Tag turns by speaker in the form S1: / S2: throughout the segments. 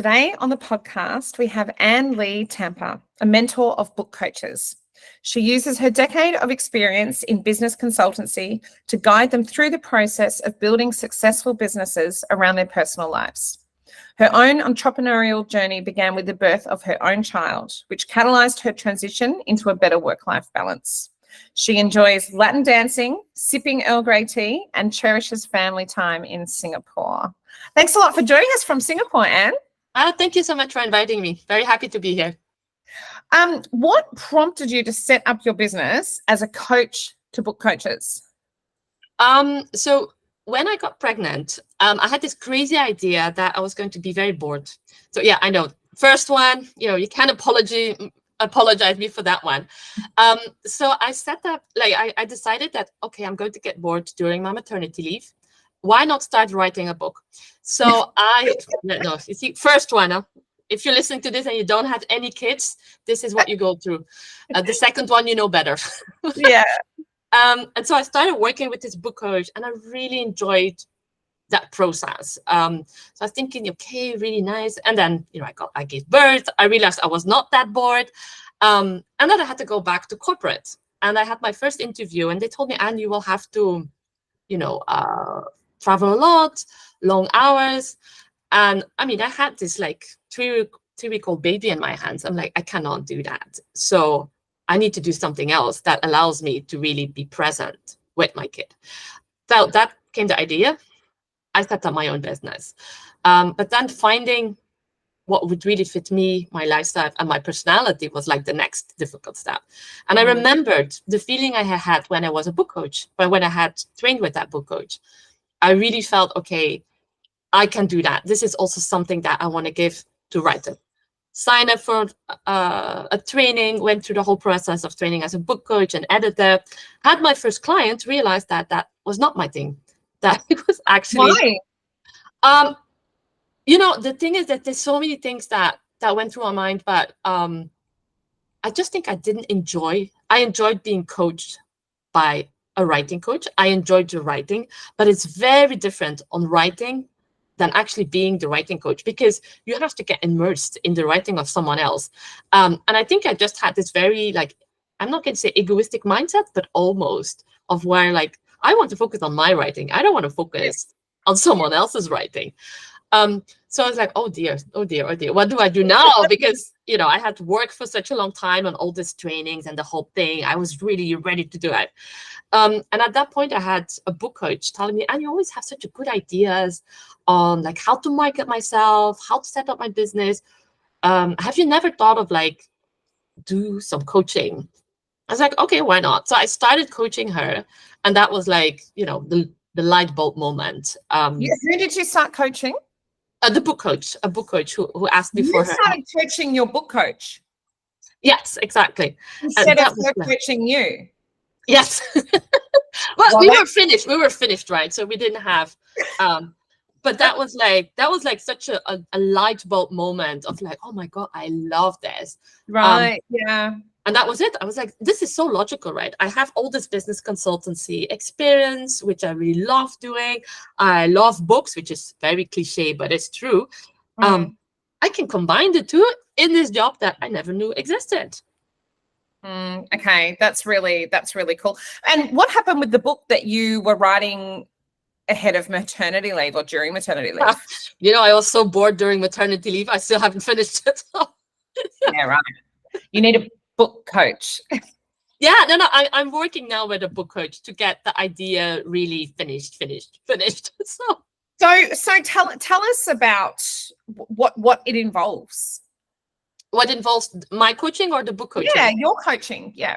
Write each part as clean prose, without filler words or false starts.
S1: Today on the podcast, we have Ly-Tampere, a mentor of book coaches. She uses her decade of experience in business consultancy to guide them through the process of building successful businesses around their personal lives. Her own entrepreneurial journey began with the birth of her own child, which catalysed her transition into a better work-life balance. She enjoys Latin dancing, sipping Earl Grey tea, and cherishes family time in Singapore. Thanks a lot for joining us from Singapore, Anne.
S2: Thank you so much for inviting me. Very happy to be here.
S1: What prompted you to set up your business as a coach to book coaches?
S2: So when I got pregnant, I had this crazy idea that I was going to be very bored. So yeah, I know. First one, you can't apologize me for that one. So I set up, I decided that, okay, I'm going to get bored during my maternity leave. Why not start writing a book? So you see, first one, if you're listening to this and you don't have any kids, this is what you go through. The second one, you know better.
S1: Yeah.
S2: And so I started working with this book coach, and I really enjoyed that process. So I was thinking, okay, really nice. And then, I gave birth. I realized I was not that bored. And then I had to go back to corporate. And I had my first interview, and they told me, Anne, you will have to, travel a lot, long hours. And I had this three-week-old baby in my hands. I'm like, I cannot do that. So I need to do something else that allows me to really be present with my kid. So that came the idea. I set up my own business. But then finding what would really fit me, my lifestyle, and my personality was like the next difficult step. And I remembered the feeling I had when I was a book coach, when I had trained with that book coach. I really felt, okay, I can do that. This is also something that I want to give to writer. Signed up for a training, went through the whole process of training as a book coach and editor. Had my first client, realized that that was not my thing. That it was actually...
S1: Why?
S2: The thing is that there's so many things that went through my mind, but I just think I didn't enjoy. I enjoyed being coached by a writing coach. I enjoyed the writing, but it's very different on writing than actually being the writing coach, because you have to get immersed in the writing of someone else. And I think I just had this very, I'm not going to say egoistic mindset, but almost, of where I want to focus on my writing. I don't want to focus on someone else's writing. So I was like, oh dear, what do I do now? Because, I had to work for such a long time on all these trainings and the whole thing. I was really ready to do it. And at that point, I had a book coach telling me, and you always have such good ideas on how to market myself, how to set up my business. Have you never thought of do some coaching? I was like, okay, why not? So I started coaching her, and that was the light bulb moment.
S1: Who did you start coaching?
S2: A book coach who asked me for her.
S1: You started coaching your book coach?
S2: Yes, exactly.
S1: Instead of her coaching you?
S2: Yes. Well, we were finished, right? So we didn't have, but that was such a light bulb moment of oh my God, I love this.
S1: Right, yeah.
S2: And that was it. I was like, this is so logical, right? I have all this business consultancy experience, which I really love doing. I love books, which is very cliche, but it's true. I can combine the two in this job that I never knew existed.
S1: Okay, that's really cool. And what happened with the book that you were writing ahead of maternity leave or during maternity leave?
S2: I was so bored during maternity leave. I still haven't finished it.
S1: Yeah, right. You need a book coach.
S2: Yeah, no, I'm working now with a book coach to get the idea really finished.
S1: So tell us about what it involves.
S2: What involves my coaching or the book coaching?
S1: Yeah, your coaching. Yeah.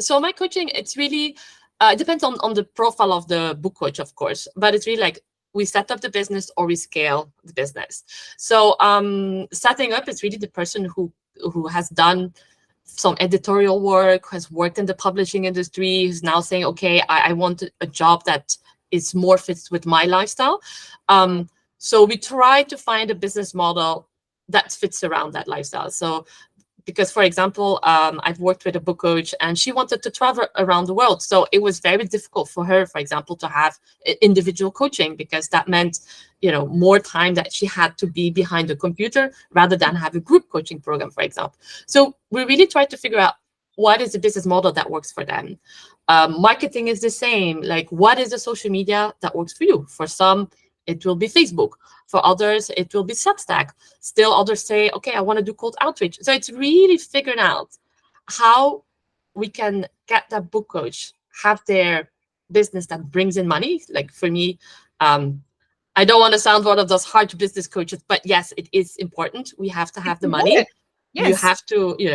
S2: So my coaching, it's really it depends on the profile of the book coach, of course, but it's really we set up the business or we scale the business. So setting up is really the person who has done some editorial work, has worked in the publishing industry, who's now saying, okay, I want a job that is more fits with my lifestyle. So we try to find a business model that fits around that lifestyle. So because, for example, I've worked with a book coach and she wanted to travel around the world. So it was very difficult for her, for example, to have individual coaching, because that meant, more time that she had to be behind the computer rather than have a group coaching program, for example. So we really tried to figure out what is the business model that works for them. Marketing is the same. Like, what is the social media that works for you? For some, it will be Facebook. For others, it will be Substack. Still others say, okay, I want to do cold outreach. So it's really figuring out how we can get that book coach have their business that brings in money. Like for me, I don't want to sound one of those hard business coaches, but yes, it is important. We have to have the money.
S1: Yes.
S2: You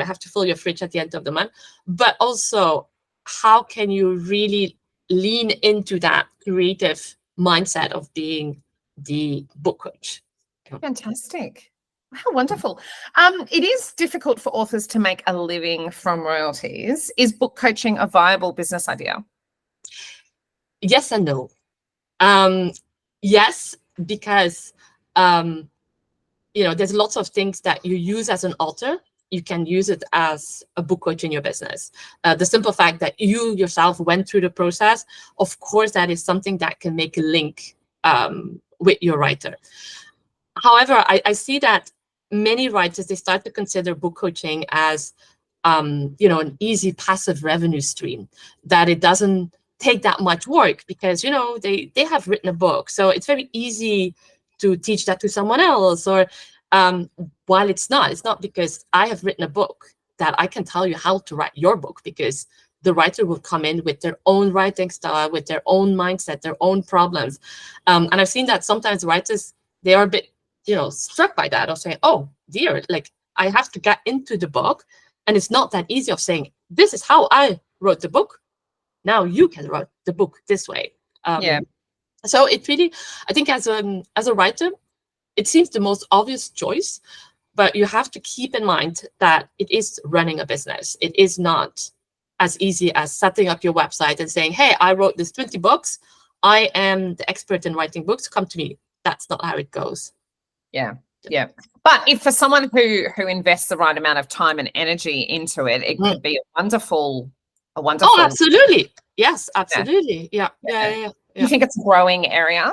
S2: have to fill your fridge at the end of the month. But also, how can you really lean into that creative mindset of being the book coach?
S1: Fantastic. How wonderful. It is difficult for authors to make a living from royalties. Is book coaching a viable business idea?
S2: Yes and no. Yes, because there's lots of things that you use as an author. You can use it as a book coach in your business. The simple fact that you yourself went through the process, of course, that is something that can make a link with your writer. However, I see that many writers, they start to consider book coaching as, an easy passive revenue stream, that it doesn't take that much work because, they have written a book. So it's very easy to teach that to someone else. Or while it's not because I have written a book that I can tell you how to write your book, because the writer will come in with their own writing style, with their own mindset, their own problems. And I've seen that sometimes writers, they are a bit, struck by that, or saying, oh dear, like I have to get into the book. And it's not that easy of saying, this is how I wrote the book. Now you can write the book this way. So it really, I think as a writer, it seems the most obvious choice, but you have to keep in mind that it is running a business. It is not as easy as setting up your website and saying, hey, I wrote this 20 books. I am the expert in writing books. Come to me. That's not how it goes.
S1: Yeah. But if for someone who invests the right amount of time and energy into it, it could be a wonderful.
S2: Oh, absolutely. Yes, absolutely. Yeah.
S1: You think it's a growing area?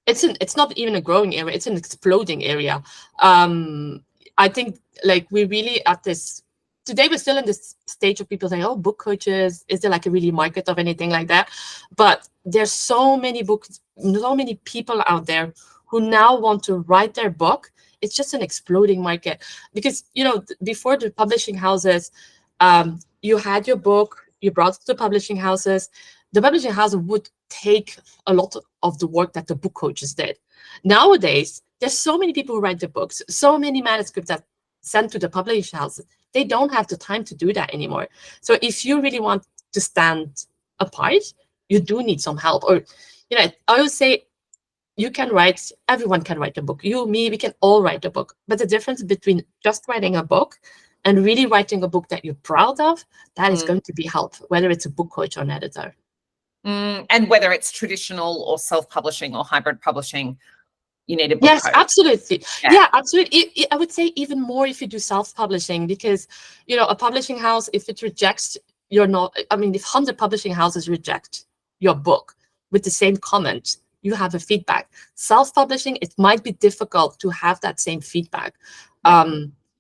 S2: It's not even a growing area. It's an exploding area. I think like we really at this today, we're still in this stage of people saying, oh, book coaches, is there like a really market of anything like that? But there's so many books, so many people out there who now want to write their book. It's just an exploding market because, before the publishing houses, you had your book, you brought it to the publishing houses. The publishing house would take a lot of the work that the book coaches did. Nowadays, there's so many people who write the books, so many manuscripts that sent to the publishing houses. They don't have the time to do that anymore. So if you really want to stand apart, you do need some help. Or, I always say, you can write, everyone can write a book. You, me, we can all write a book. But the difference between just writing a book and really writing a book that you're proud of, that is going to be help, whether it's a book coach or an editor.
S1: And whether it's traditional or self-publishing or hybrid publishing, you need a book coach.
S2: Absolutely. Yeah, absolutely. I would say even more if you do self-publishing, because, a publishing house, if it rejects if 100 publishing houses reject your book with the same comment, you have a feedback. Self-publishing, it might be difficult to have that same feedback.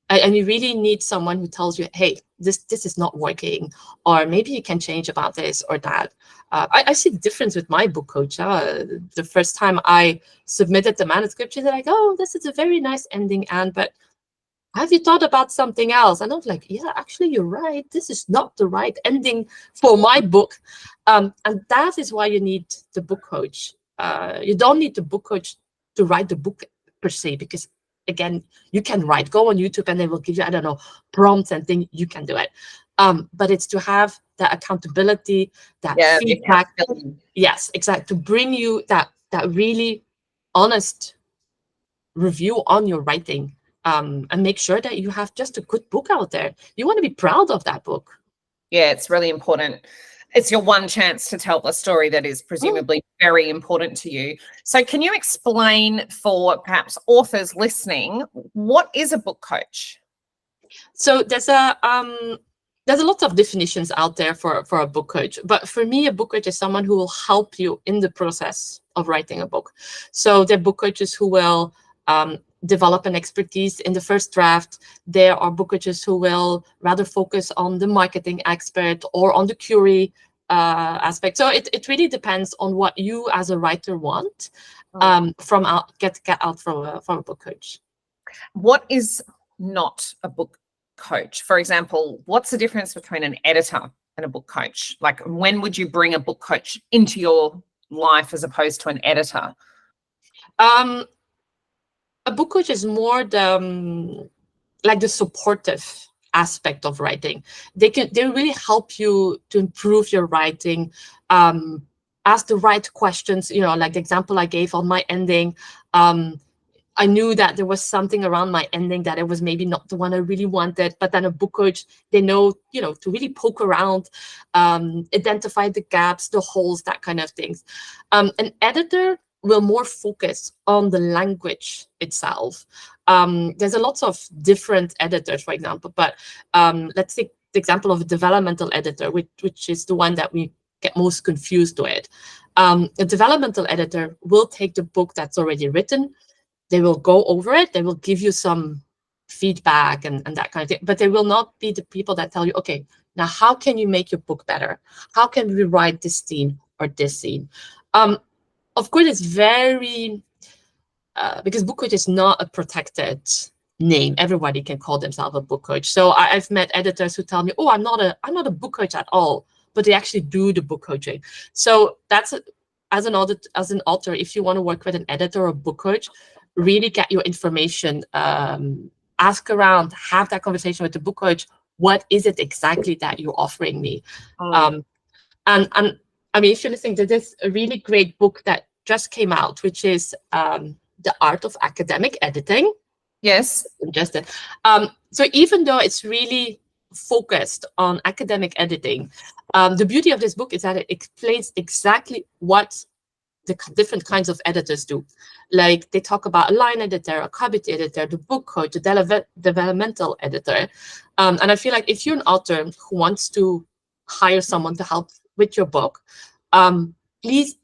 S2: And you really need someone who tells you, hey, this is not working, or maybe you can change about this or that. I see the difference with my book coach. The first time I submitted the manuscript, she's like, oh, this is a very nice ending, Anne, but have you thought about something else? And I was like, yeah, actually, you're right. This is not the right ending for my book. And that is why you need the book coach. You don't need the book coach to write the book per se, because again, you can write, go on YouTube and they will give you, prompts and things, you can do it. But it's to have that accountability, that feedback. Yes, exactly. To bring you that really honest review on your writing, and make sure that you have just a good book out there. You want to be proud of that book.
S1: Yeah, it's really important. It's your one chance to tell a story that is presumably very important to you. So can you explain for perhaps authors listening, what is a book coach?
S2: So there's a lot of definitions out there for a book coach, but for me, a book coach is someone who will help you in the process of writing a book. So there are book coaches who will develop an expertise in the first draft. There are book coaches who will rather focus on the marketing expert or on the query aspect. So it really depends on what you as a writer want get out from a book coach.
S1: What is not a book coach? For example, what's the difference between an editor and a book coach? Like, when would you bring a book coach into your life as opposed to an editor?
S2: A book coach is more the supportive aspect of writing. They really help you to improve your writing, ask the right questions. Like the example I gave on my ending. I knew that there was something around my ending that it was maybe not the one I really wanted, but then a book coach, they know, to really poke around, identify the gaps, the holes, that kind of things. An editor will more focus on the language itself. There's a lot of different editors, for example, but let's take the example of a developmental editor, which is the one that we get most confused with. A developmental editor will take the book that's already written. They will go over it. They will give you some feedback and that kind of thing. But they will not be the people that tell you, okay, now how can you make your book better? How can we write this scene or this scene? Of course, it's very, because book coach is not a protected name. Everybody can call themselves a book coach. So I've met editors who tell me, oh, I'm not a book coach at all, but they actually do the book coaching. So that's as an author, if you want to work with an editor or a book coach, really get your information, ask around, have that conversation with the book coach. What is it exactly that you're offering me? And I mean, if you're listening to this, a really great book that just came out, which is The Art of Academic Editing.
S1: Yes.
S2: Suggested. So even though it's really focused on academic editing, the beauty of this book is that it explains exactly what the different kinds of editors do. Like they talk about a line editor, a copy editor, the book coach, the developmental editor. And I feel like if you're an author who wants to hire someone to help with your book, please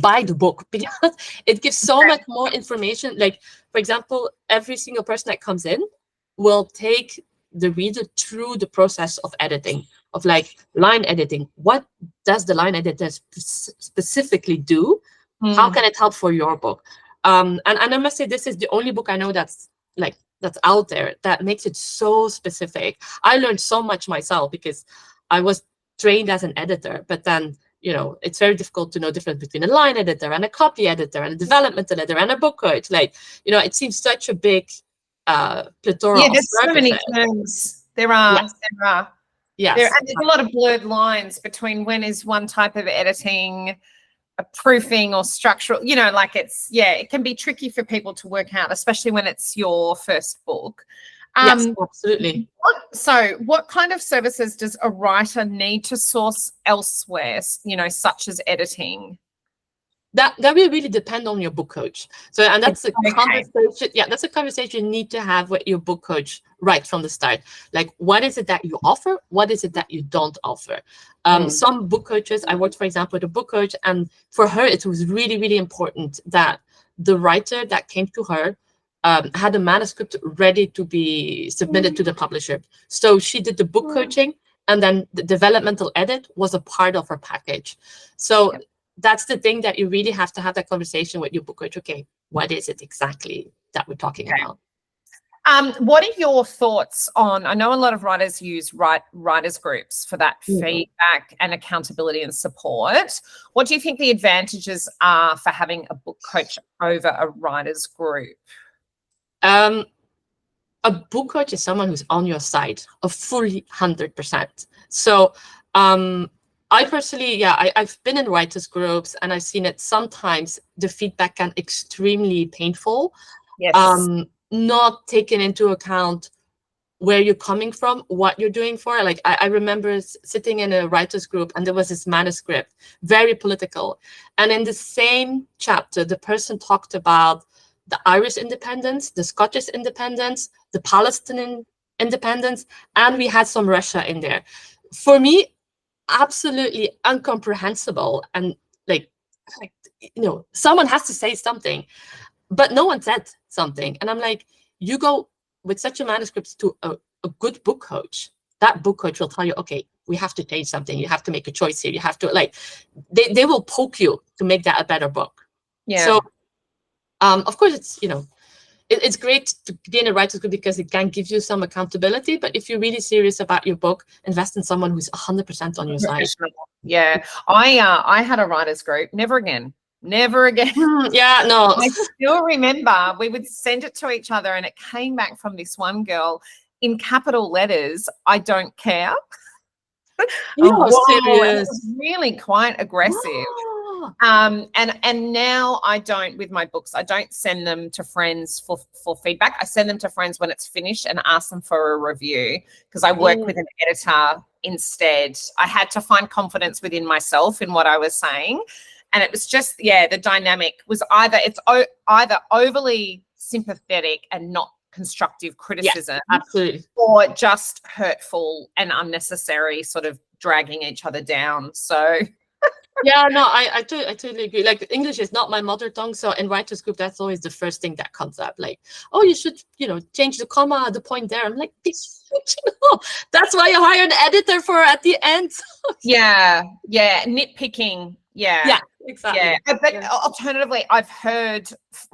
S2: buy the book, because it gives so much more information. Like, for example, every single person that comes in will take the reader through the process of editing, of like line editing. What does the line editor specifically do? How can it help for your book? And I must say, this is the only book I know that's out there that makes it so specific. I learned so much myself because I was trained as an editor, but then it's very difficult to know the difference between a line editor and a copy editor and a development editor and a book coach. Like, it seems such a big plethora of
S1: there's so many
S2: services.
S1: terms. There are.
S2: Yes.
S1: And there's a lot of blurred lines between when is one type of editing a proofing or structural, it can be tricky for people to work out, especially when it's your first book.
S2: Yes, absolutely.
S1: So what kind of services does a writer need to source elsewhere, such as editing?
S2: That will really depend on your book coach. So, and that's a conversation. Yeah, that's a conversation you need to have with your book coach right from the start. Like, what is it that you offer? What is it that you don't offer? Some book coaches, I worked, for example, with a book coach, and for her, it was really, really important that the writer that came to her had a manuscript ready to be submitted to the publisher. So she did the book coaching, and then the developmental edit was a part of her package. So that's the thing that you really have to have that conversation with your book coach. Okay, what is it exactly that we're talking about?
S1: What are your thoughts on, I know a lot of writers use writers groups for that feedback and accountability and support. What do you think the advantages are for having a book coach over a writers group?
S2: A book coach is someone who's on your side, a fully 100%. So I personally, I've been in writers groups, and I've seen it sometimes the feedback can extremely painful.
S1: Yes.
S2: Not taking into account where you're coming from, what you're doing for. Like, I remember sitting in a writers group, and there was this manuscript, very political. And in the same chapter, the person talked about the Irish independence, the Scottish independence, the Palestinian independence, and we had some Russia in there. For me, absolutely incomprehensible. And like, someone has to say something, but no one said something. And I'm like, you go with such a manuscript to a good book coach. That book coach will tell you, okay, we have to change something. You have to make a choice here. You have to they will poke you to make that a better book.
S1: Yeah.
S2: So, of course, it's great to be in a writer's group because it can give you some accountability. But if you're really serious about your book, invest in someone who's 100% on your side.
S1: Yeah, I had a writer's group. Never again.
S2: Yeah, no.
S1: I still remember we would send it to each other, and it came back from this one girl in capital letters, "I don't care." It was really quite aggressive. And now I don't, with my books, I don't send them to friends for feedback. I send them to friends when it's finished and ask them for a review, because I work with an editor instead. I had to find confidence within myself in what I was saying. And it was just, the dynamic was either overly sympathetic and not constructive criticism,
S2: absolutely,
S1: or just hurtful and unnecessary, sort of dragging each other down. So
S2: yeah, no, I totally agree. Like, English is not my mother tongue, so in writers group, that's always the first thing that comes up. Like, oh, you should, change the comma, the point there. I'm like, that's why you hire an editor for at the end.
S1: Nitpicking. Yeah,
S2: exactly.
S1: Yeah, but alternatively, I've heard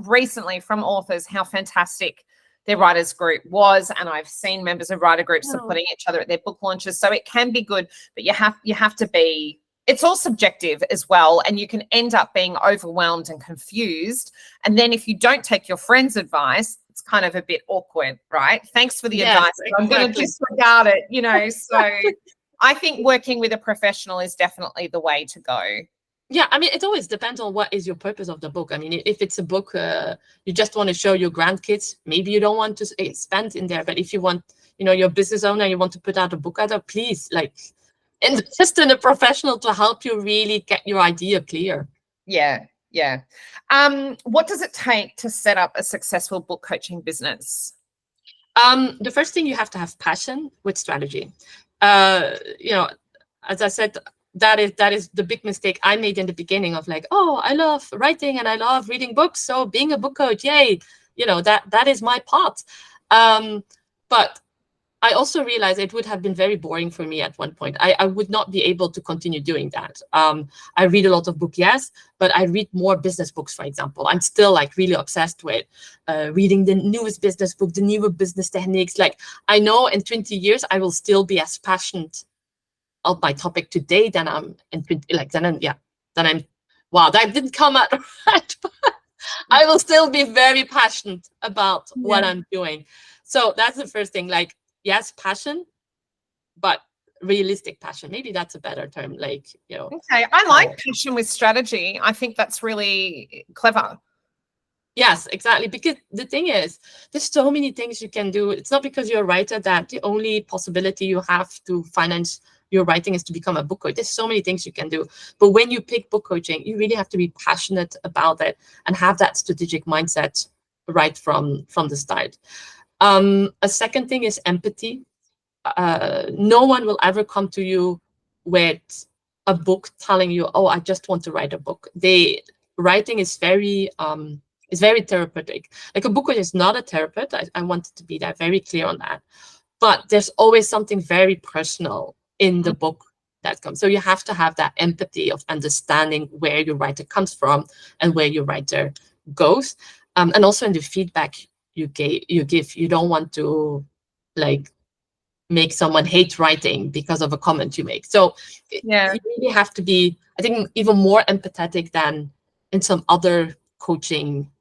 S1: recently from authors how fantastic their writers group was, and I've seen members of writer groups supporting each other at their book launches. So it can be good, but you have to be. It's all subjective as well, and you can end up being overwhelmed and confused. And then if you don't take your friend's advice, it's kind of a bit awkward, right? Thanks for the advice. Exactly. I'm going to disregard it, So I think working with a professional is definitely the way to go.
S2: Yeah, I mean, it always depends on what is your purpose of the book. I mean, if it's a book you just want to show your grandkids, maybe you don't want to spend in there. But if you want, you're a business owner, you want to put out a book out there, please, invest in a professional to help you really get your idea clear.
S1: Yeah. What does it take to set up a successful book coaching business?
S2: The first thing, you have to have passion with strategy. As I said, that is the big mistake I made in the beginning of I love writing and I love reading books, so being a book coach, yay, that is my part. But I also realized it would have been very boring for me at one point. I would not be able to continue doing that. I read a lot of books, yes, but I read more business books, for example. I'm still really obsessed with reading the newest business book, the newer business techniques. I know in 20 years, I will still be as passionate of my topic today than I'm in 20, wow, that didn't come out right. But I will still be very passionate about what I'm doing. So that's the first thing. Yes, passion, but realistic passion. Maybe that's a better term. Okay,
S1: I like passion with strategy. I think that's really clever.
S2: Yes, exactly. Because the thing is, there's so many things you can do. It's not because you're a writer that the only possibility you have to finance your writing is to become a book coach. There's so many things you can do. But when you pick book coaching, you really have to be passionate about it and have that strategic mindset right from the start. A second thing is empathy. No one will ever come to you with a book telling you, oh, I just want to write a book. Writing is very therapeutic. A book coach is not a therapist. I wanted to be very clear on that. But there's always something very personal in the book that comes. So you have to have that empathy of understanding where your writer comes from and where your writer goes. And also in the feedback you give, you don't want to make someone hate writing because of a comment you make. So you really have to be, I think, even more empathetic than in some other coaching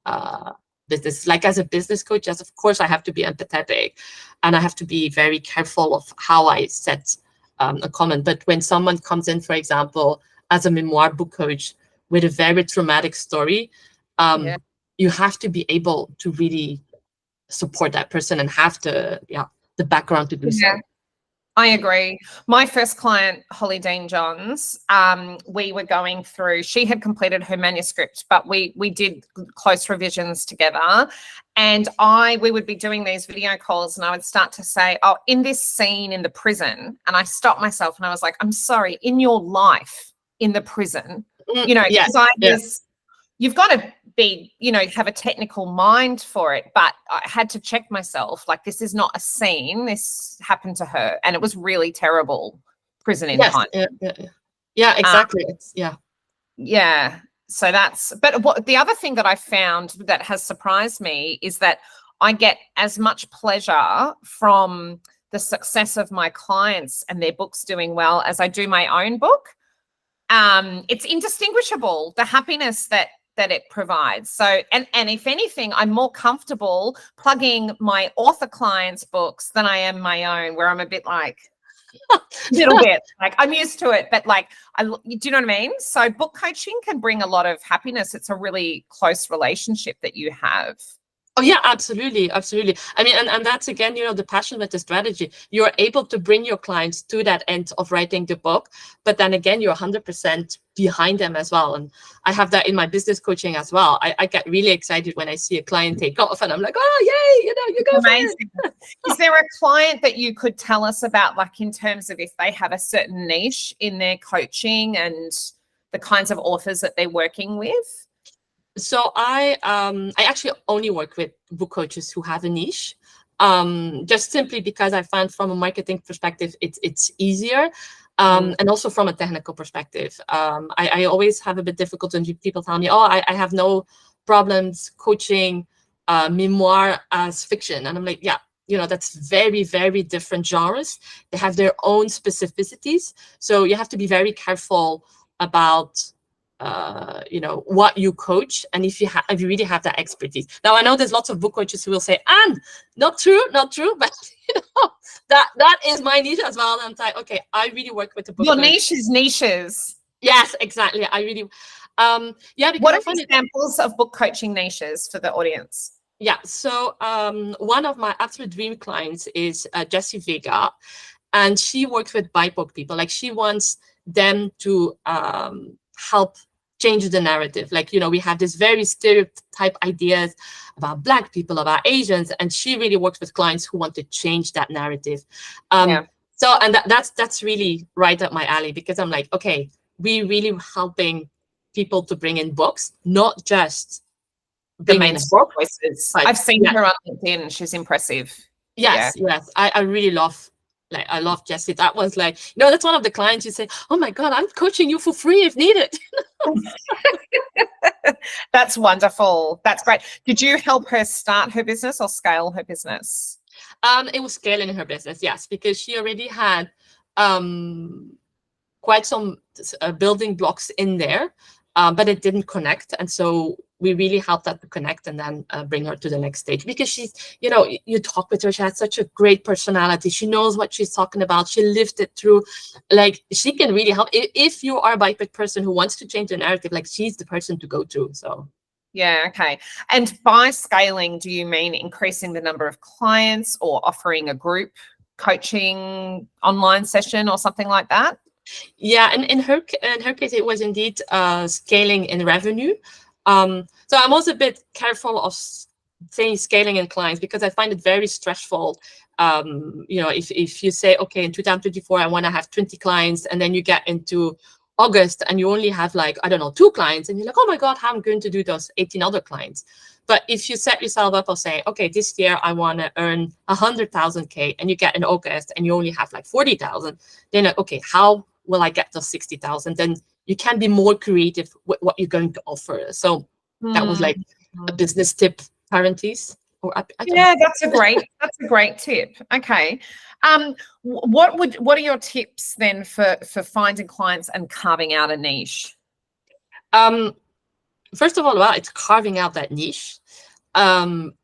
S2: business. As a business coach, yes, of course, I have to be empathetic and I have to be very careful of how I set a comment. But when someone comes in, for example, as a memoir book coach with a very traumatic story, you have to be able to really support that person and have the background to do so.
S1: I agree. My first client, Holly Dean Johns, we were going through, she had completed her manuscript, but we did close revisions together. And we would be doing these video calls, and I would start to say, oh, in this scene in the prison, and I stopped myself and I was like, I'm sorry, in your life in the prison, you know, because you've got to be, you know, have a technical mind for it. But I had to check myself, like, this is not a scene. This happened to her, and it was really terrible. Prison in time.
S2: Yeah, exactly.
S1: Yeah. So but what the other thing that I found that has surprised me is that I get as much pleasure from the success of my clients and their books doing well as I do my own book. It's indistinguishable, the happiness that it provides. So, and if anything, I'm more comfortable plugging my author clients' books than I am my own, where I'm a bit like, little bit, like, I'm used to it, but like, do you know what I mean? So book coaching can bring a lot of happiness. It's a really close relationship that you have.
S2: Oh yeah, absolutely. I mean, and that's again, you know, the passion with the strategy. You're able to bring your clients to that end of writing the book, but then again, you're 100% behind them as well. And I have that in my business coaching as well. I get really excited when I see a client take off, and I'm like, oh yay, you know, you go
S1: amazing. For it. Is there a client that you could tell us about, like in terms of if they have a certain niche in their coaching and the kinds of authors that they're working with?
S2: So I actually only work with book coaches who have a niche, just simply because I find from a marketing perspective, it's easier. And also from a technical perspective, I always have a bit difficult when people tell me, oh, I have no problems coaching memoir as fiction. And I'm like, yeah, you know, that's very, very different genres. They have their own specificities. So you have to be very careful about you know, what you coach, and if you really have that expertise. Now I know there's lots of book coaches who will say, and not true, but you know, that is my niche as well. And I'm like, okay, I really work with the book.
S1: Your niche is niches.
S2: Yes, exactly. I really yeah, because
S1: what are examples of book coaching niches for the audience?
S2: Yeah, so one of my absolute dream clients is Jessie Vega, and she works with BIPOC people. Like, she wants them to help change the narrative. Like, you know, we have this very stereotype ideas about Black people, about Asians, and she really works with clients who want to change that narrative. So, and that's really right up my alley, because I'm like, okay, we really helping people to bring in books, not just
S1: the main book voices. I've seen her on LinkedIn. She's impressive.
S2: Yes. I really love. Like, I love Jessie. That was like, you know, that's one of the clients you say, oh my God, I'm coaching you for free if needed.
S1: That's wonderful. That's great. Did you help her start her business or scale her business?
S2: It was scaling her business, yes, because she already had quite some building blocks in there, but it didn't connect. And so we really helped her to connect and then bring her to the next stage, because she's, you know, you talk with her, she has such a great personality. She knows what she's talking about. She lived it through. Like, she can really help. If you are a BIPOC person who wants to change the narrative, like, she's the person to go to. So.
S1: Yeah, okay. And by scaling, do you mean increasing the number of clients or offering a group coaching online session or something like that?
S2: Yeah, and in her case, it was indeed scaling in revenue. So I'm also a bit careful of saying scaling in clients, because I find it very stressful. You know, if you say, okay, in 2024, I want to have 20 clients, and then you get into August and you only have, like, I don't know, 2 clients, and you're like, oh my God, how am I going to do those 18 other clients? But if you set yourself up or say, okay, this year I want to earn 100,000 K, and you get in August and you only have like 40,000, then like, okay, how will I get those 60,000? Then you can be more creative with what you're going to offer. So that was like a business tip, parentheses.
S1: That's a great tip. Okay. What are your tips then for finding clients and carving out a niche?
S2: First of all, well, it's carving out that niche.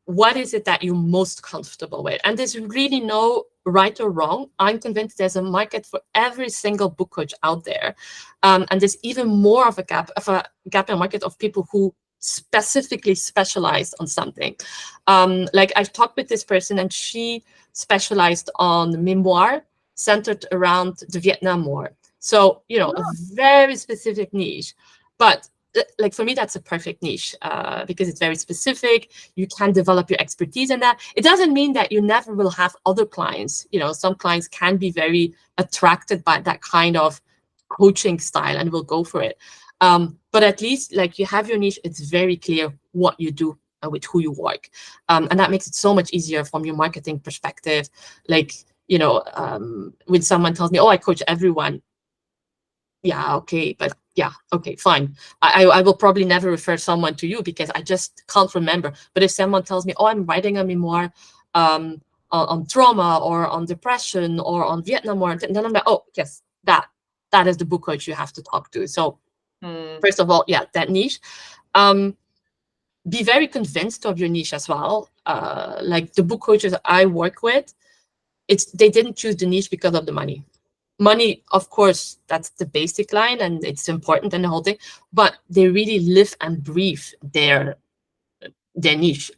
S2: What is it that you're most comfortable with? And there's really no right or wrong. I'm convinced there's a market for every single book coach out there. And there's even more of a gap in the market of people who specifically specialized on something. Like, I've talked with this person, and she specialized on memoir centered around the Vietnam War. So, you know, a very specific niche. But like for me, that's a perfect niche because it's very specific. You can develop your expertise in that. It doesn't mean that you never will have other clients. You know, some clients can be very attracted by that kind of coaching style and will go for it. But at least like you have your niche, it's very clear what you do and with who you work. And that makes it so much easier from your marketing perspective. Like, you know, when someone tells me, oh, I coach everyone. Yeah, okay, but yeah, okay, fine. I will probably never refer someone to you because I just can't remember. But if someone tells me, oh, I'm writing a memoir on trauma or on depression or on Vietnam War, then I'm like, oh, yes, that is the book coach you have to talk to. So first of all, yeah, that niche. Be very convinced of your niche as well. Like the book coaches I work with, they didn't choose the niche because of the money. Money, of course, that's the basic line and it's important in the whole thing, but they really live and breathe their niche.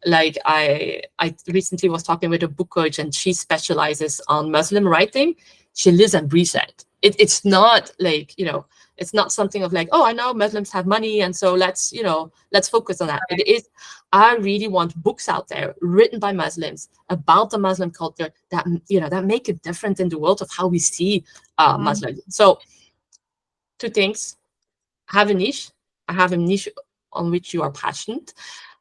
S2: Like I recently was talking with a book coach and she specializes on Muslim writing. She lives and breathes it. It's not like, you know, it's not something of like, oh, I know Muslims have money and so let's focus on that. It is, I really want books out there written by Muslims about the Muslim culture that, you know, that make a difference in the world of how we see Muslims. So 2 things, have a niche. I have a niche on which you are passionate.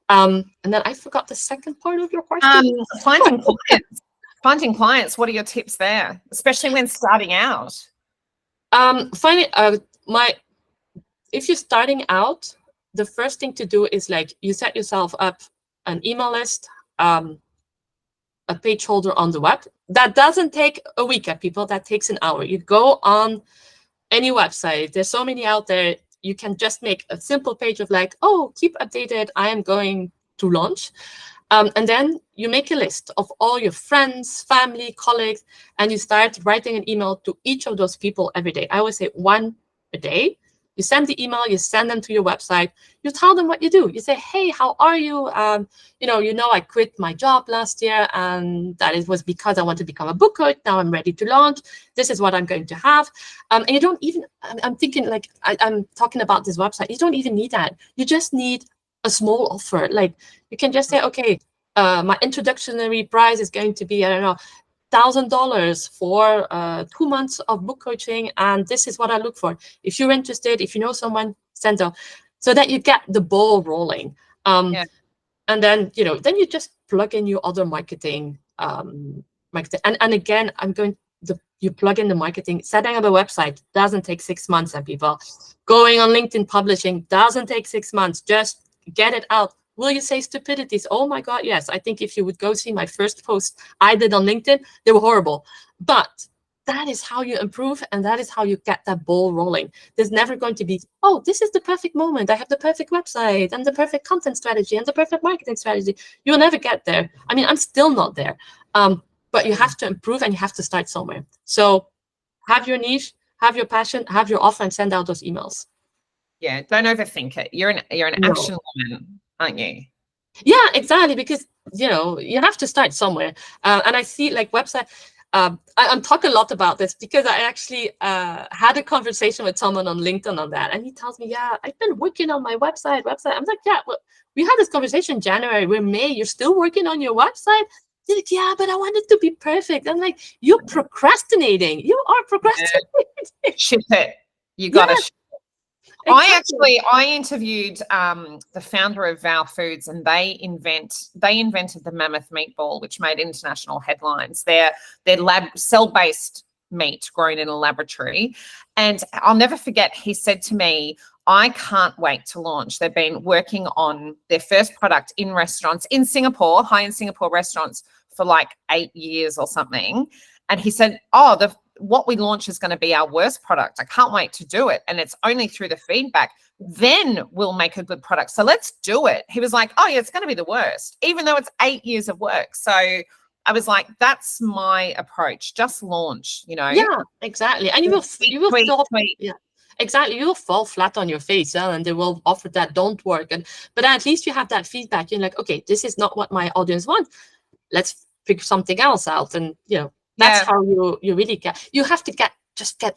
S2: And then I forgot the second part of your question.
S1: Finding clients. Finding clients. What are your tips there, especially when starting out?
S2: If you're starting out, the first thing to do is like you set yourself up an email list, a page holder on the web. That doesn't take a week, people. That takes an hour. You go on any website. There's so many out there. You can just make a simple page of like, oh, keep updated. I am going to launch. And then you make a list of all your friends, family, colleagues, and you start writing an email to each of those people every day. I always say 1 a day. You send the email, you send them to your website, you tell them what you do. You say, hey, how are you? You know, I quit my job last year and that was because I want to become a book coach. Now I'm ready to launch. This is what I'm going to have. And you don't even, I'm thinking like, I'm talking about this website. You don't even need that. You just need a small offer. Like you can just say, okay, my introductory price is going to be, I don't know, $1,000 for 2 months of book coaching, and this is what I look for. If you're interested, if you know someone, send them, so that you get the ball rolling. And then then you just plug in your other marketing. And again, you plug in the marketing. Setting up a website doesn't take 6 months, and people going on LinkedIn publishing doesn't take 6 months. Just get it out. Will you say stupidities? Oh my God, yes. I think if you would go see my first post I did on LinkedIn, they were horrible. But that is how you improve, and that is how you get that ball rolling. There's never going to be, oh, this is the perfect moment. I have the perfect website and the perfect content strategy and the perfect marketing strategy. You'll never get there. I mean, I'm still not there. But you have to improve and you have to start somewhere. So have your niche, have your passion, have your offer, and send out those emails.
S1: Yeah, don't overthink it. You're an action woman, aren't you?
S2: Yeah, exactly. Because you have to start somewhere. And I see like website. I'm talking a lot about this because I actually had a conversation with someone on LinkedIn on that, and he tells me, "Yeah, I've been working on my website." I'm like, "Yeah, well, we had this conversation in January. We're May. You're still working on your website?" He's like, "Yeah, but I want it to be perfect." I'm like, "You're procrastinating. You are procrastinating."
S1: Ship it. You got to.
S2: Exactly.
S1: I interviewed the founder of Vow Foods, and they invented the mammoth meatball, which made international headlines. They're cell-based meat grown in a laboratory. And I'll never forget, he said to me, I can't wait to launch. They've been working on their first product in restaurants in Singapore, high-end Singapore restaurants, for like 8 years or something. And he said, what we launch is going to be our worst product. I can't wait to do it. And it's only through the feedback. Then we'll make a good product. So let's do it. He was like, oh yeah, it's going to be the worst, even though it's 8 years of work. So I was like, that's my approach. Just launch,
S2: Yeah, exactly. And you will yeah, exactly. You will fall flat on your face, and they will offer that don't work. But at least you have that feedback. You're like, okay, this is not what my audience wants. Let's figure something else out. And That's
S1: Yeah.
S2: how you really you have to get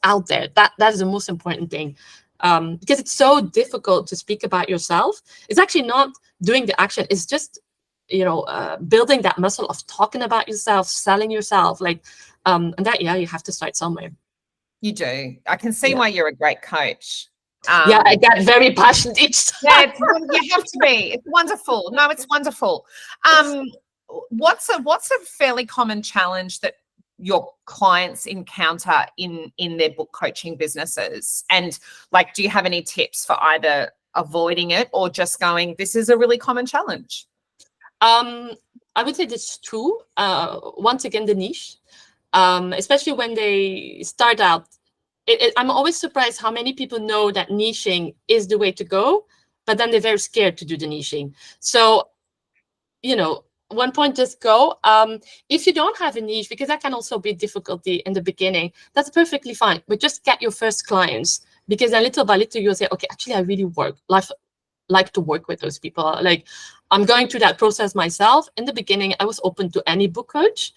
S2: out there. That is the most important thing. Because it's so difficult to speak about yourself. It's actually not doing the action. It's just, building that muscle of talking about yourself, selling yourself, and that, you have to start somewhere.
S1: You do. I can see
S2: Yeah.
S1: why you're a great coach.
S2: Yeah, I get very passionate each time.
S1: Yeah, you have to be. It's wonderful. No, it's wonderful. What's a fairly common challenge that your clients encounter in their book coaching businesses? And do you have any tips for either avoiding it or just going, this is a really common challenge?
S2: I would say this is true. Once again, the niche, especially when they start out. I'm always surprised how many people know that niching is the way to go, but then they're very scared to do the niching. So, one point, just go. If you don't have a niche, because that can also be difficulty in the beginning, that's perfectly fine. But just get your first clients, because then little by little you'll say, okay, actually I really like to work with those people. Like, I'm going through that process myself. In the beginning, I was open to any book coach.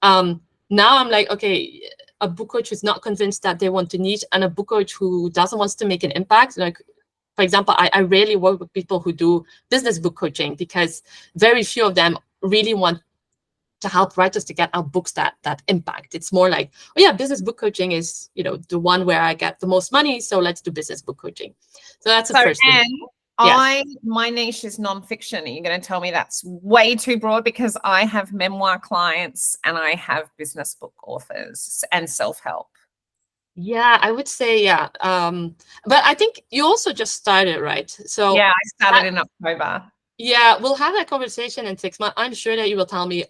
S2: Now I'm like, okay, a book coach who's not convinced that they want to niche, and a book coach who doesn't want to make an impact. Like, for example, I rarely work with people who do business book coaching, because very few of them really want to help writers to get out books that impact. It's more like, oh yeah, business book coaching is, the one where I get the most money, so let's do business book coaching. So that's the first thing.
S1: Yes. My niche is nonfiction. Are you going to tell me that's way too broad? Because I have memoir clients and I have business book authors and self-help.
S2: Yeah, I would say, yeah. But I think you also just started, right? So
S1: yeah, I started in October.
S2: Yeah, we'll have that conversation in 6 months. I'm sure that you will tell me,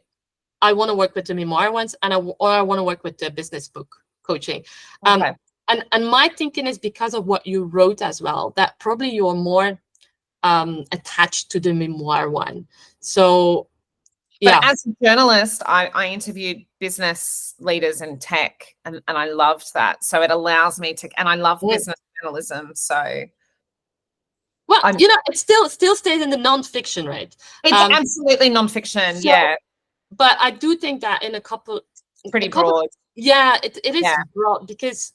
S2: I want to work with the memoir ones, or I want to work with the business book coaching.
S1: Okay.
S2: And my thinking is, because of what you wrote as well, that probably you're more attached to the memoir one. So yeah.
S1: But as a journalist, I interviewed business leaders in tech, and I loved that. So it allows me to, and I love business journalism. So
S2: well, it still stays in the nonfiction, right?
S1: It's absolutely nonfiction,
S2: so,
S1: yeah.
S2: But I do think that in a couple,
S1: pretty broad.
S2: Yeah, it is broad, because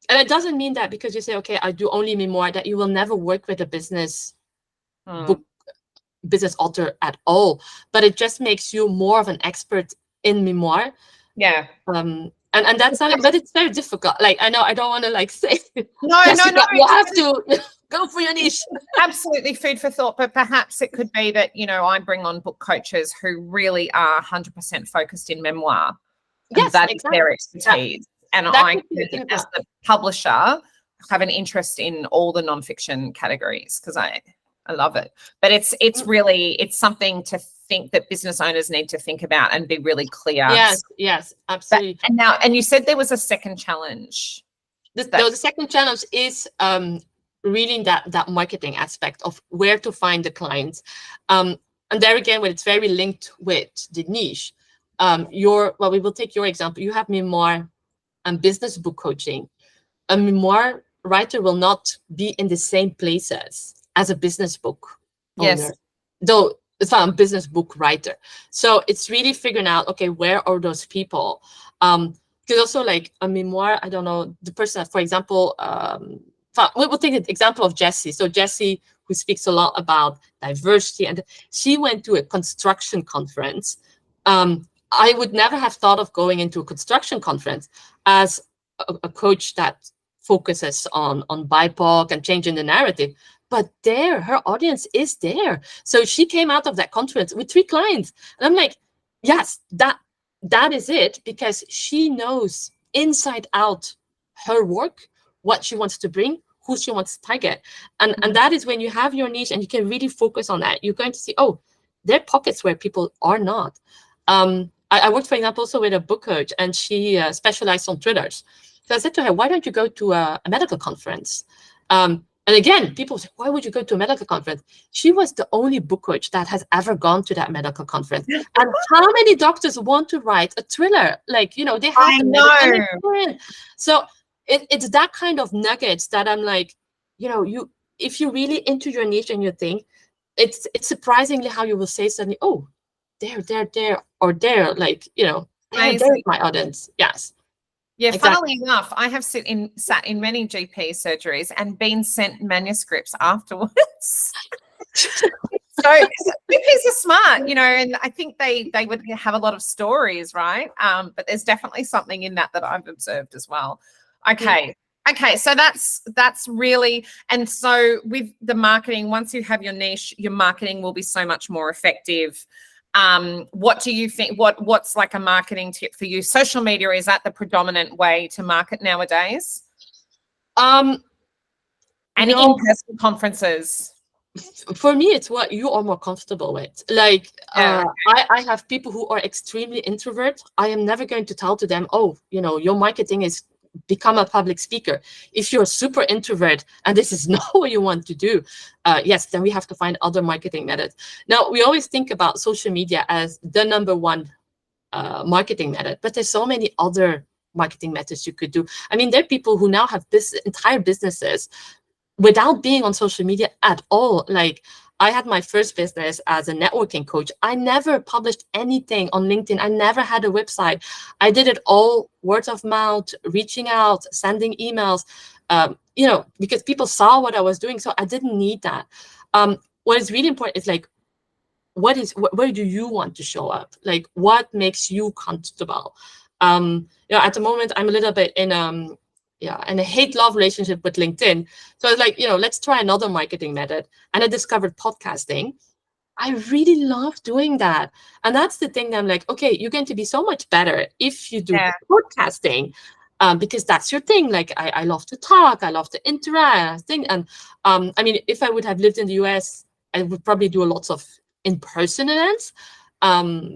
S2: and it doesn't mean that because you say, okay, I do only memoir, that you will never work with a business business author at all. But it just makes you more of an expert in memoir.
S1: Yeah.
S2: And that's not, but it's very difficult. Like, I know I don't want to say
S1: no,
S2: you have to go for your niche.
S1: Absolutely food for thought. But perhaps it could be that, I bring on book coaches who really are 100% focused in memoir.
S2: Yes,
S1: that
S2: exactly.
S1: is their expertise. And I could, as the publisher, have an interest in all the nonfiction categories, because I love it. But it's something to think that business owners need to think about and be really clear.
S2: Yes, absolutely.
S1: And you said there was a second challenge.
S2: The second challenge is really that marketing aspect of where to find the clients. And there again, when it's very linked with the niche, we will take your example. You have memoir and business book coaching. A memoir writer will not be in the same places as a business book owner, though it's not a business book writer. So it's really figuring out, okay, where are those people? Because also, like, a memoir, I don't know, the person, for example, we'll take the example of Jessie. So Jessie, who speaks a lot about diversity, and she went to a construction conference. I would never have thought of going into a construction conference as a coach that focuses on BIPOC and changing the narrative. But her audience is there. So she came out of that conference with 3 clients. And I'm like, yes, that is it, because she knows inside out her work, what she wants to bring, who she wants to target. And that is when you have your niche and you can really focus on that. You're going to see, oh, there are pockets where people are not. I worked, for example, also with a book coach, and she specialized on thrillers. So I said to her, why don't you go to a medical conference? And again, people say, why would you go to a medical conference? She was the only book coach that has ever gone to that medical conference. And how many doctors want to write a thriller? Like, they have the medical experience. So it's that kind of nuggets that I'm like, if you're really into your niche and your thing, it's surprisingly how you will say suddenly, oh, there, or there, like, There is my audience. Yes.
S1: Yeah,
S2: Exactly.
S1: funnily enough, I have sat in many GP surgeries and been sent manuscripts afterwards. So GPs are smart, and I think they would have a lot of stories, right? But there's definitely something in that I've observed as well. Okay. Okay, so that's really, and so with the marketing, once you have your niche, your marketing will be so much more effective. What do you think? What's like a marketing tip for you? Social media, is that the predominant way to market nowadays? And in-person conferences.
S2: For me, it's what you are more comfortable with. Like, I have people who are extremely introvert. I am never going to tell to them, oh, your marketing is become a public speaker. If you're super introvert and this is not what you want to do, yes, then we have to find other marketing methods. Now, we always think about social media as the number one marketing method, but there's so many other marketing methods you could do. I mean, there are people who now have entire businesses without being on social media at all. Like, I had my first business as a networking coach. I never published anything on LinkedIn. I never had a website. I did it all word of mouth, reaching out, sending emails, because people saw what I was doing. So I didn't need that. What is really important is like, where do you want to show up? Like, what makes you comfortable? At the moment, I'm a little bit in a hate-love relationship with LinkedIn. So it's like, let's try another marketing method. And I discovered podcasting. I really love doing that. And that's the thing that I'm like, okay, you're going to be so much better if you do podcasting, because that's your thing. Like, I love to talk. I love to interact. And I mean, if I would have lived in the US, I would probably do lots of in-person events.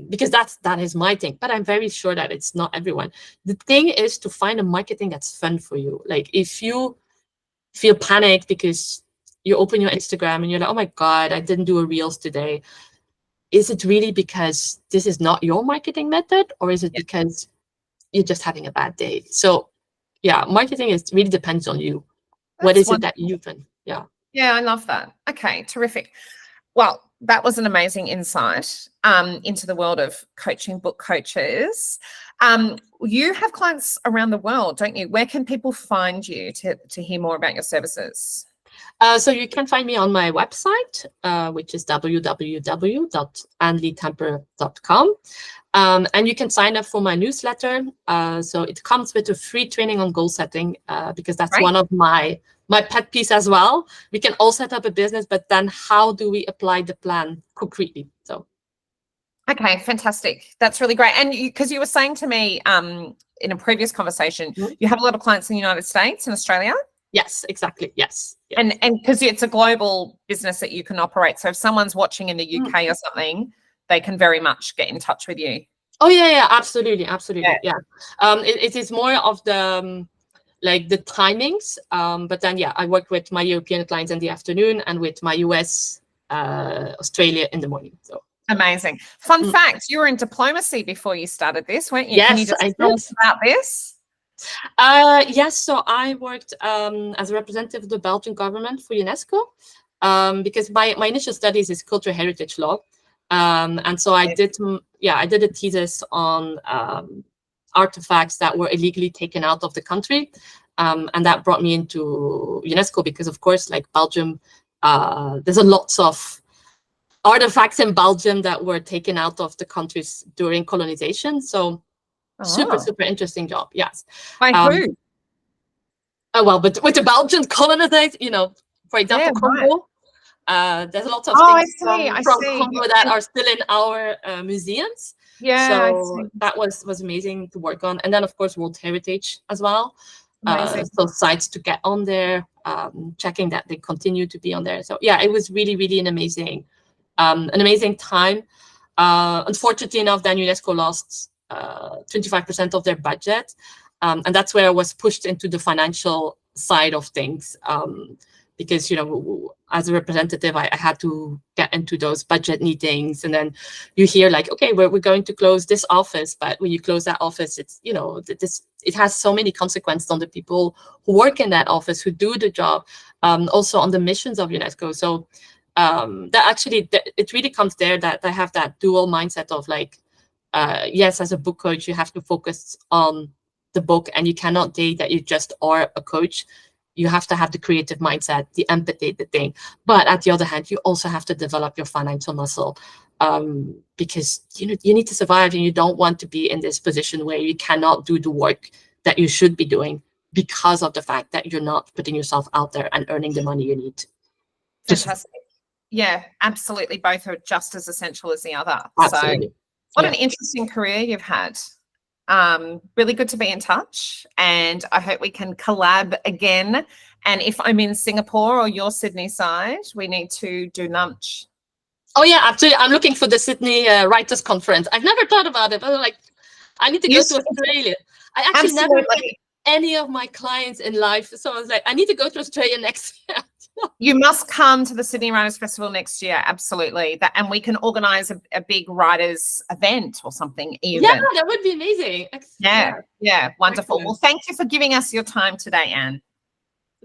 S2: Because that is my thing, but I'm very sure that it's not everyone. The thing is to find a marketing that's fun for you. Like, if you feel panicked because you open your Instagram and you're like, oh my God, I didn't do a Reels today. Is it really because this is not your marketing method, or is it because you're just having a bad day? So yeah, marketing really depends on you. What is it that you can? Yeah,
S1: I love that. Okay, terrific. Well, that was an amazing insight into the world of coaching book coaches. You have clients around the world, don't you? Where can people find you to hear more about your services?
S2: So you can find me on my website, which is www.ly-tampere.com. And you can sign up for my newsletter. So it comes with a free training on goal setting, because that's one of my pet peeves as well. We can all set up a business, but then how do we apply the plan concretely? So,
S1: okay, fantastic. That's really great. And because you were saying to me in a previous conversation, you have a lot of clients in the United States and Australia.
S2: Yes, exactly. Yes.
S1: And because it's a global business that you can operate. So if someone's watching in the UK or something, they can very much get in touch with you.
S2: Oh yeah, absolutely. Yeah. It is more of the like the timings, but then I work with my European clients in the afternoon and with my US, Australia in the morning. So amazing.
S1: Fun fact: you were in diplomacy before you started this, weren't you?
S2: Yes,
S1: can you just tell us about this?
S2: Yes, so I worked as a representative of the Belgian government for UNESCO, because my initial studies is cultural heritage law, and so I did a thesis on artifacts that were illegally taken out of the country, and that brought me into UNESCO because, of course, like Belgium, there's a lots of artifacts in Belgium that were taken out of the countries during colonization. So super interesting job. Yes.
S1: By who?
S2: Oh well, but with the Belgian colonization, for example, Congo. There's a lot of things from Congo that are still in our museums. Yeah. So that was amazing to work on. And then, of course, World Heritage as well. So sites to get on there, checking that they continue to be on there. So yeah, it was really, really an amazing time. Unfortunately enough, then UNESCO lost 25% of their budget. And that's where I was pushed into the financial side of things. Because, as a representative, I had to get into those budget meetings. And then you hear like, okay, we're going to close this office. But when you close that office, it's, it has so many consequences on the people who work in that office, who do the job, also on the missions of UNESCO. So that actually, it really comes there that I have that dual mindset of like, yes, as a book coach, you have to focus on the book, and you cannot date that you just are a coach. You have to have the creative mindset, the empathy, the thing. But at the other hand, you also have to develop your financial muscle, because you need to survive, and you don't want to be in this position where you cannot do the work that you should be doing because of the fact that you're not putting yourself out there and earning the money you need.
S1: Fantastic. Yeah, absolutely. Both are just as essential as the other.
S2: Absolutely.
S1: So what an interesting career you've had. Really good to be in touch, and I hope we can collab again. And if I'm in Singapore or your Sydney side, we need to do lunch.
S2: Oh yeah, absolutely. I'm looking for the Sydney Writers Conference. I've never thought about it, but I'm like, I need to go to Australia. I actually never met any of my clients in life, so I was like, I need to go to Australia next year.
S1: You must come to the Sydney Writers Festival next year, absolutely. And we can organise a big writers event or something even.
S2: Yeah, that would be amazing.
S1: Yeah, wonderful.
S2: Excellent.
S1: Well, thank you for giving us your time today, Anne.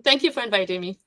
S2: Thank you for inviting me.